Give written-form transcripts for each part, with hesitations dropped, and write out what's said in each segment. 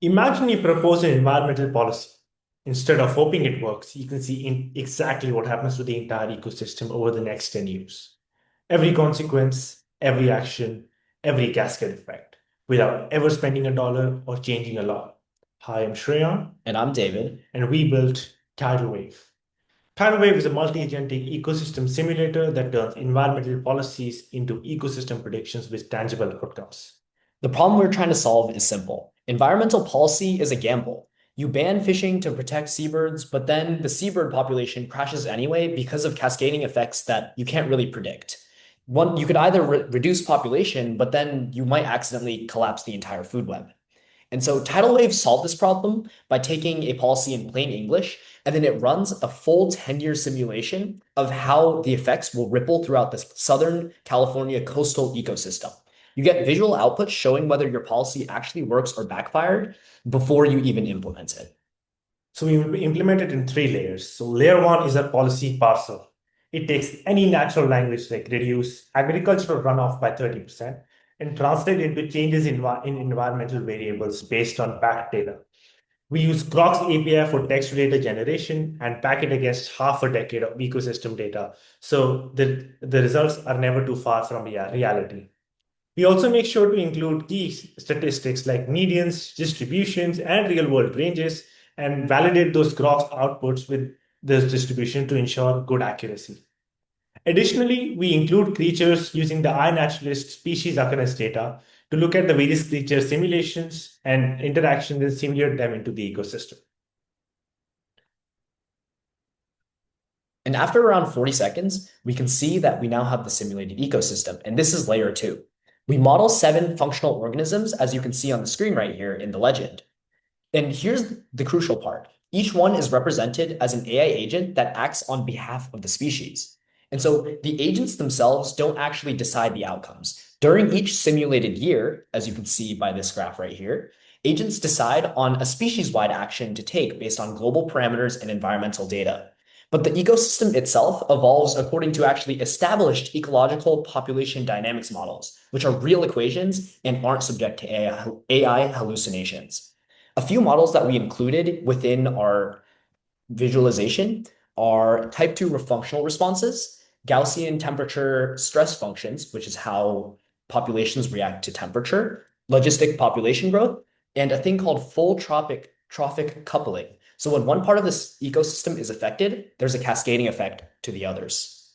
Imagine you propose an environmental policy. Instead of hoping it works, you can see exactly what happens to the entire ecosystem over the next 10 years. Every consequence, every action, every cascade effect, without ever spending a dollar or changing a law. Hi, I'm Shreyaan, And I'm David. and we built Tidal Wave. Tidal Wave is a multi-agentic ecosystem simulator that turns environmental policies into ecosystem predictions with tangible outcomes. The problem we're trying to solve is simple. Environmental policy is a gamble. You ban fishing to protect seabirds, but then the seabird population crashes anyway because of cascading effects that you can't really predict. One, you could either reduce population, but then you might accidentally collapse the entire food web. And so Tidal Wave solved this problem by taking a policy in plain English, and then it runs a full 10-year simulation of how the effects will ripple throughout the Southern California coastal ecosystem. You get visual outputs showing whether your policy actually works or backfired before you even implement it. So we implement it in three layers. So layer one is a policy parcel. It takes any natural language like reduce agricultural runoff by 30% and translate it into changes in environmental variables based on backed data. We use Grok's API for text data generation and pack it against half a decade of ecosystem data. So the results are never too far from reality. We also make sure to include key statistics like medians, distributions, and real world ranges and validate those Grok outputs with this distribution to ensure good accuracy. Additionally, we include creatures using the iNaturalist species occurrence data to look at the various creature simulations and interactions and simulate them into the ecosystem. And after around 40 seconds, we can see that we now have the simulated ecosystem, and this is layer two. We model 7 functional organisms, as you can see on the screen right here in the legend. And here's the crucial part. Each one is represented as an AI agent that acts on behalf of the species. And so the agents themselves don't actually decide the outcomes. During each simulated year, as you can see by this graph right here, agents decide on a species-wide action to take based on global parameters and environmental data. But the ecosystem itself evolves according to actually established ecological population dynamics models, which are real equations and aren't subject to AI hallucinations. A few models that we included within our visualization are type 2 functional responses, Gaussian temperature stress functions, which is how populations react to temperature, logistic population growth, and a thing called full trophic coupling. So when one part of this ecosystem is affected, there's a cascading effect to the others.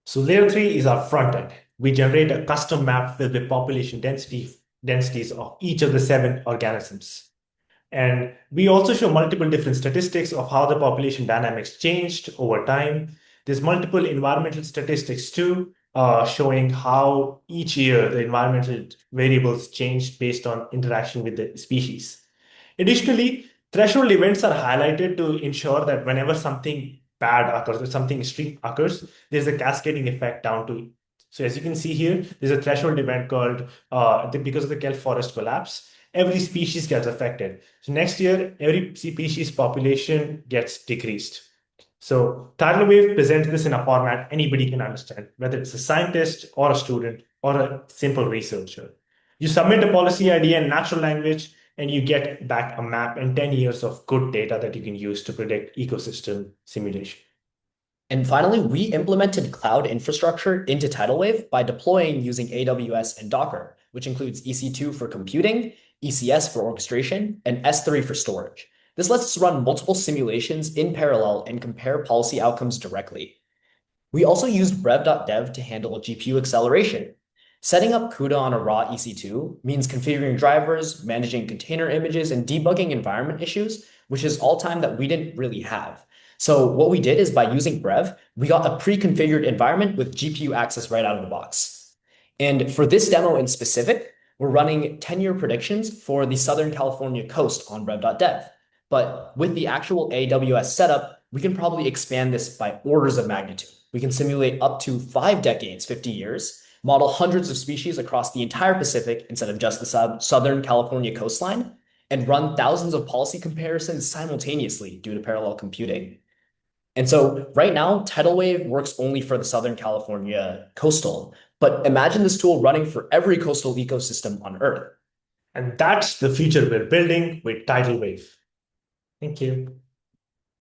So layer three is our front end. We generate a custom map filled with densities of each of the 7 organisms. And we also show multiple different statistics of how the population dynamics changed over time. There's multiple environmental statistics too, showing how each year the environmental variables changed based on interaction with the species. Additionally, threshold events are highlighted to ensure that whenever something bad occurs or something extreme occurs, there's a cascading effect down to. So as you can see here, there's a threshold event called because of the kelp forest collapse, every species gets affected. So next year, every species population gets decreased. So tidal wave presents this in a format anybody can understand, whether it's a scientist or a student or a simple researcher. You submit a policy idea in natural language and you get back a map and 10 years of good data that you can use to predict ecosystem simulation. And finally, we implemented cloud infrastructure into Tidal Wave by deploying using AWS and Docker, which includes EC2 for computing, ECS for orchestration, and S3 for storage. This lets us run multiple simulations in parallel and compare policy outcomes directly. We also used rev.dev to handle GPU acceleration. Setting up CUDA on a raw EC2 means configuring drivers, managing container images, and debugging environment issues, which is all time that we didn't really have. So what we did is by using Brev, we got a pre-configured environment with GPU access right out of the box. And for this demo in specific, we're running 10-year predictions for the Southern California coast on rev.dev. But with the actual AWS setup, we can probably expand this by orders of magnitude. We can simulate up to 5 decades, 50 years, model hundreds of species across the entire Pacific instead of just the Southern California coastline, and run thousands of policy comparisons simultaneously due to parallel computing. And so right now, Tidal Wave works only for the Southern California coastal, but imagine this tool running for every coastal ecosystem on Earth. And that's the future we're building with Tidal Wave. Thank you.